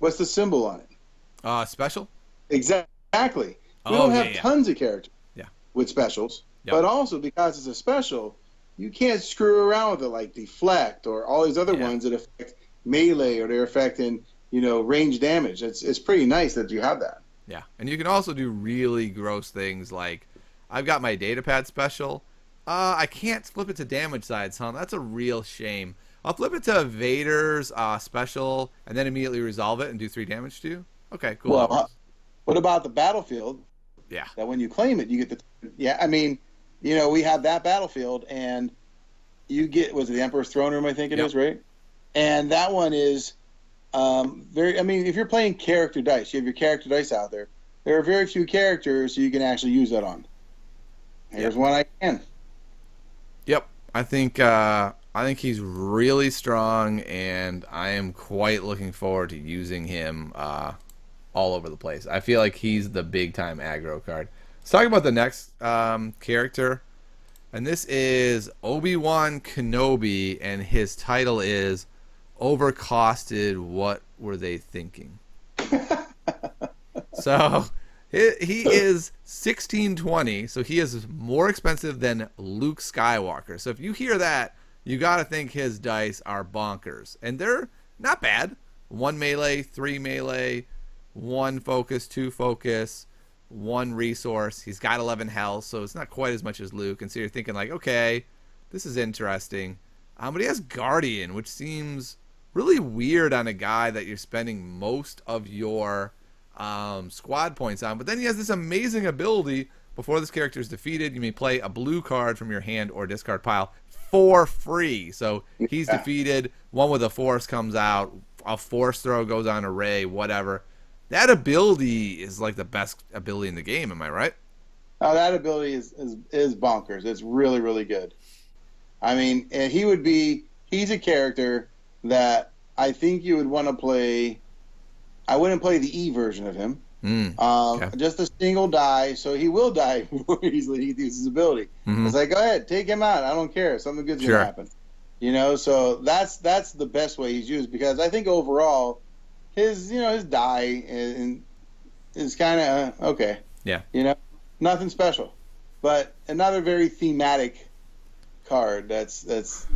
B: What's the symbol on it?
A: Special?
B: Exactly. We
A: Oh,
B: don't have
A: yeah.
B: tons of characters
A: Yeah.
B: with specials,
A: Yep.
B: but also because it's a special, you can't screw around with it like deflect or all these other
A: Yeah.
B: ones that affect melee or they're affecting range damage. It's pretty nice that you have that.
A: Yeah. And you can also do really gross things like I've got my datapad special. I can't flip it to damage side, son. That's a real shame. I'll flip it to Vader's special and then immediately resolve it and do 3 damage to you. Okay, cool.
B: Well, what about the battlefield?
A: Yeah.
B: That when you claim it, you get I mean, we have that battlefield, and you get was it the Emperor's Throne Room? I think it is, right? And that one is very. I mean, if you're playing character dice, you have your character dice out there. There are very few characters you can actually use that on. Here's one I can.
A: Yep. I think he's really strong, and I am quite looking forward to using him all over the place. I feel like he's the big time aggro card. Let's talk about the next character, and this is Obi-Wan Kenobi, and his title is Overcosted. What were they thinking? So he is 1620, so he is more expensive than Luke Skywalker. So if you hear that, you got to think his dice are bonkers, and they're not bad. 1 melee, 3 melee, 1 focus, 2 focus, 1 resource. He's got 11 health, so it's not quite as much as Luke. And so you're thinking like, okay, this is interesting. But he has Guardian, which seems really weird on a guy that you're spending most of your squad points on. But then he has this amazing ability. Before this character is defeated, you may play a blue card from your hand or discard pile for free. So he's defeated, one with a force comes out, a force throw goes on a Rey, whatever. That ability is like the best ability in the game, am I right?
B: That ability is bonkers. It's really, really good. I mean, and he's a character that I think you would want to play. I wouldn't play the E version of him.
A: Okay.
B: Just a single die, so he will die more easily. He uses his ability. It's like, go ahead, take him out. I don't care. Something good's
A: Sure.
B: gonna happen. So that's the best way he's used, because I think overall his die is kind of okay.
A: Yeah.
B: Nothing special, but another very thematic card that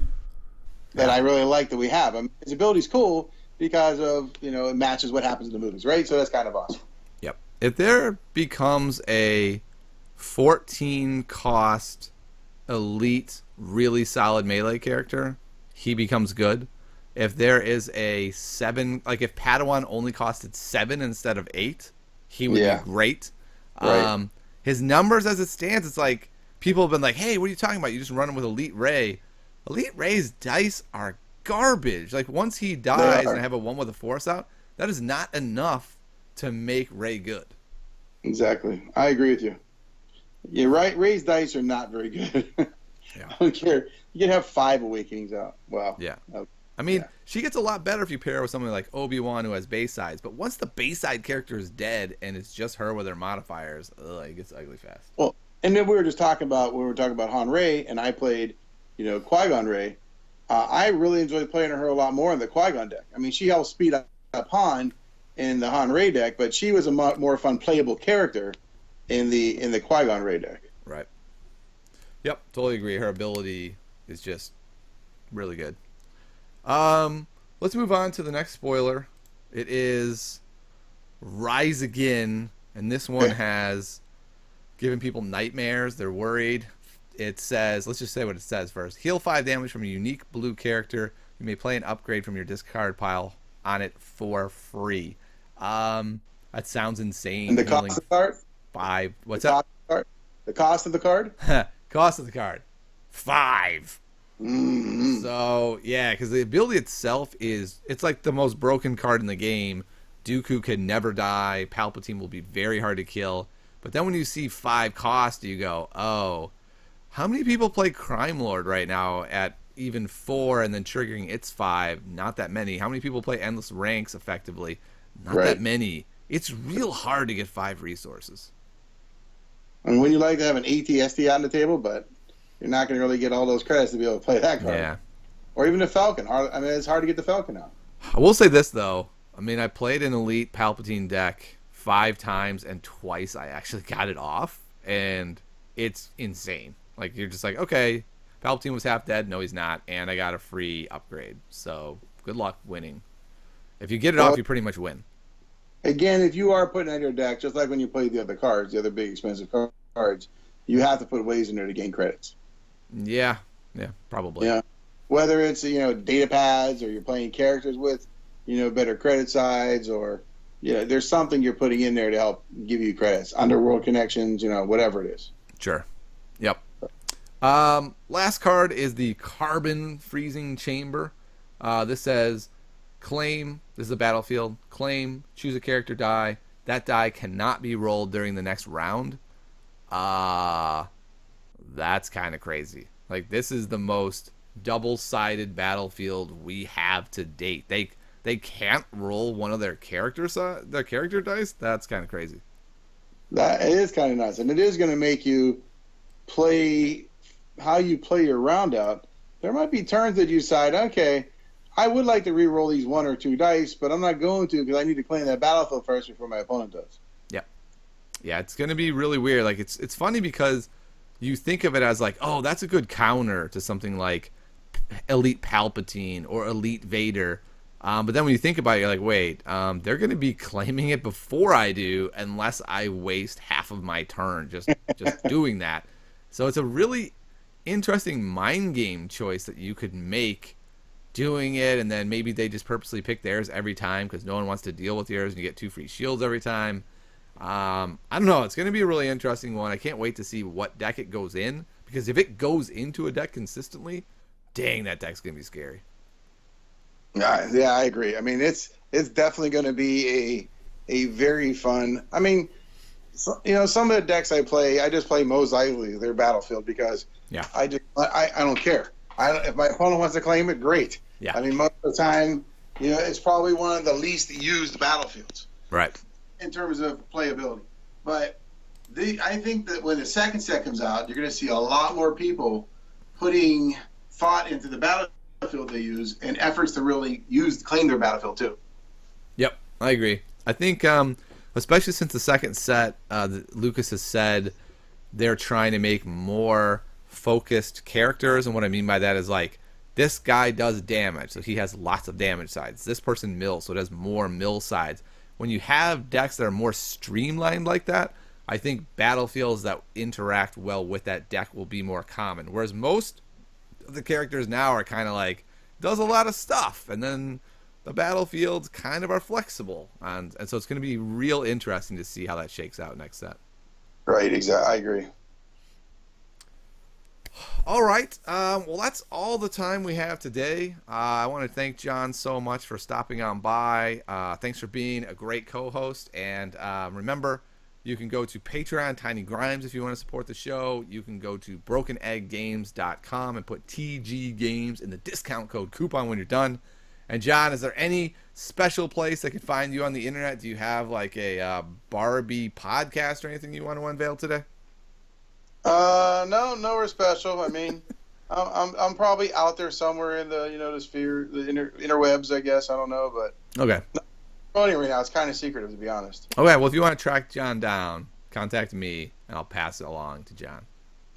B: I really like that we have. I mean, his ability's cool because of it matches what happens in the movies, right? So that's kind of awesome.
A: Yep. If there becomes a 14 cost elite really solid melee character, he becomes good. If there is a 7, like if Padawan only costed 7 instead of 8, he would be great.
B: Right.
A: His numbers as it stands, it's like people have been like, hey, what are you talking about? You just run him with Elite Ray. Elite Ray's dice are garbage. Like once he dies and I have a 1 with a force out, that is not enough to make Ray good.
B: Exactly. I agree with you. You're right. Ray's dice are not very good.
A: Yeah.
B: I don't care. You can have 5 awakenings out. Wow.
A: Yeah. I mean, she gets a lot better if you pair her with someone like Obi-Wan who has base sides. But once the base side character is dead and it's just her with her modifiers, it gets ugly fast.
B: Well, and then we were just talking about Han Rey, and I played, Qui-Gon Rey. I really enjoyed playing her a lot more in the Qui-Gon deck. I mean, she helped speed up Han in the Han Rey deck, but she was a more fun playable character in the Qui-Gon Rey deck.
A: Right. Yep, totally agree. Her ability is just really good. Let's move on to the next spoiler. It is Rise Again, and this one has given people nightmares. They're worried. It says, let's just say what it says first. Heal 5 damage from a unique blue character. You may play an upgrade from your discard pile on it for free. That sounds insane.
B: And the cost of the card?
A: 5. What's that?
B: The cost of the card?
A: Cost of the card. 5.
B: Mm-hmm.
A: So, yeah, because the ability itself it's like the most broken card in the game. Dooku can never die. Palpatine will be very hard to kill. But then when you see 5 cost, you go, oh, how many people play Crime Lord right now at even 4 and then triggering its 5? Not that many. How many people play Endless Ranks effectively? Not that many. It's real hard to get 5 resources.
B: And when you like to have an ATSD on the table, but you're not going to really get all those credits to be able to play that card.
A: Yeah.
B: Or even the Falcon. I mean, it's hard to get the Falcon out.
A: I will say this, though. I mean, I played an Elite Palpatine deck 5 times, and twice I actually got it off, and it's insane. Like, you're just like, okay, Palpatine was half dead. No, he's not, and I got a free upgrade. So, good luck winning. If you get it off, you pretty much win.
B: Again, if you are putting on your deck, just like when you play the other cards, the other big expensive cards, you have to put ways in there to gain credits.
A: Yeah, probably.
B: Yeah, whether it's data pads or you're playing characters with better credit sides, or there's something you're putting in there to help give you credits. Underworld connections, whatever it is.
A: Sure. Yep. Last card is the Carbon Freezing Chamber. This says, claim, this is a battlefield, claim, choose a character die. That die cannot be rolled during the next round. That's kind of crazy. Like, this is the most double-sided battlefield we have to date. They can't roll one of their character dice. That's kind of crazy.
B: That it is kind of nuts, and it is going to make you play how you play your round out. There might be turns that you decide, okay, I would like to re-roll these 1 or 2 dice, but I'm not going to because I need to claim that battlefield first before my opponent does.
A: Yeah, it's going to be really weird. Like, it's funny because you think of it as like, oh, that's a good counter to something like Elite Palpatine or Elite Vader. But then when you think about it, you're like, wait, they're going to be claiming it before I do unless I waste half of my turn just doing that. So it's a really interesting mind game choice that you could make doing it, and then maybe they just purposely pick theirs every time because no one wants to deal with yours and you get 2 free shields every time. I don't know. It's going to be a really interesting one. I can't wait to see what deck it goes in, because if it goes into a deck consistently, dang, that deck's going to be scary.
B: Yeah, I agree. I mean, it's definitely going to be a very fun. I mean, So, some of the decks I play, I just play Mos Eisley, their Battlefield, because
A: Yeah.
B: I don't care. If my opponent wants to claim it, great.
A: Yeah.
B: I mean, most of the time, it's probably one of the least used battlefields
A: Right.
B: in terms of playability. But I think that when the second set comes out, you're going to see a lot more people putting thought into the battlefield they use and efforts to really claim their battlefield too.
A: Yep, I agree. I think, especially since the second set, Lucas has said they're trying to make more focused characters, and what I mean by that is like this guy does damage, so he has lots of damage sides. This person mills, so it has more mill sides. When you have decks that are more streamlined like that, I think battlefields that interact well with that deck will be more common. Whereas most of the characters now are kind of like does a lot of stuff, and then the battlefields kind of are flexible, and so it's going to be real interesting to see how that shakes out next set.
B: Right, exactly. I agree.
A: All right, well, that's all the time we have today. I want to thank John so much for stopping on by. Thanks for being a great co-host, and remember, you can go to Patreon, Tiny Grimes, if you want to support the show. You can go to brokenegggames.com and put TG Games in the discount code coupon when you're done. And John, is there any special place they can find you on the internet? Do you have like a Barbie podcast or anything you want to unveil today?
B: No, nowhere special. I mean, I'm probably out there somewhere in the the sphere, the interwebs, I guess. I don't know, but
A: Okay.
B: Funny right now, it's kind of secretive, to be honest.
A: Okay, well, if you want to track John down, contact me, and I'll pass it along to John.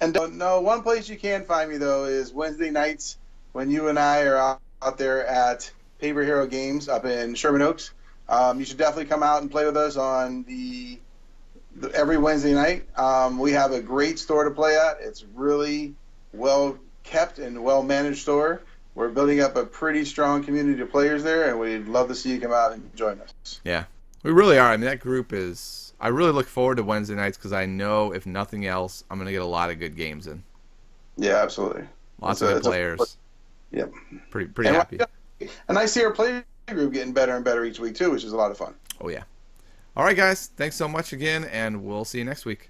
B: And no, one place you can find me, though, is Wednesday nights when you and I are out there at Paper Hero Games up in Sherman Oaks. You should definitely come out and play with us on every Wednesday night. We have a great store to play at. It's really well kept and well managed store. We're building up a pretty strong community of players there, and we'd love to see you come out and join us.
A: Yeah, we really are. I mean, that group is... I really look forward to Wednesday nights because I know, if nothing else, I'm going to get a lot of good games in.
B: Yeah, absolutely.
A: Lots of good players.
B: Yep.
A: Pretty happy.
B: And I see our player group getting better and better each week, too, which is a lot of fun.
A: Oh, yeah. All right, guys. Thanks so much again, and we'll see you next week.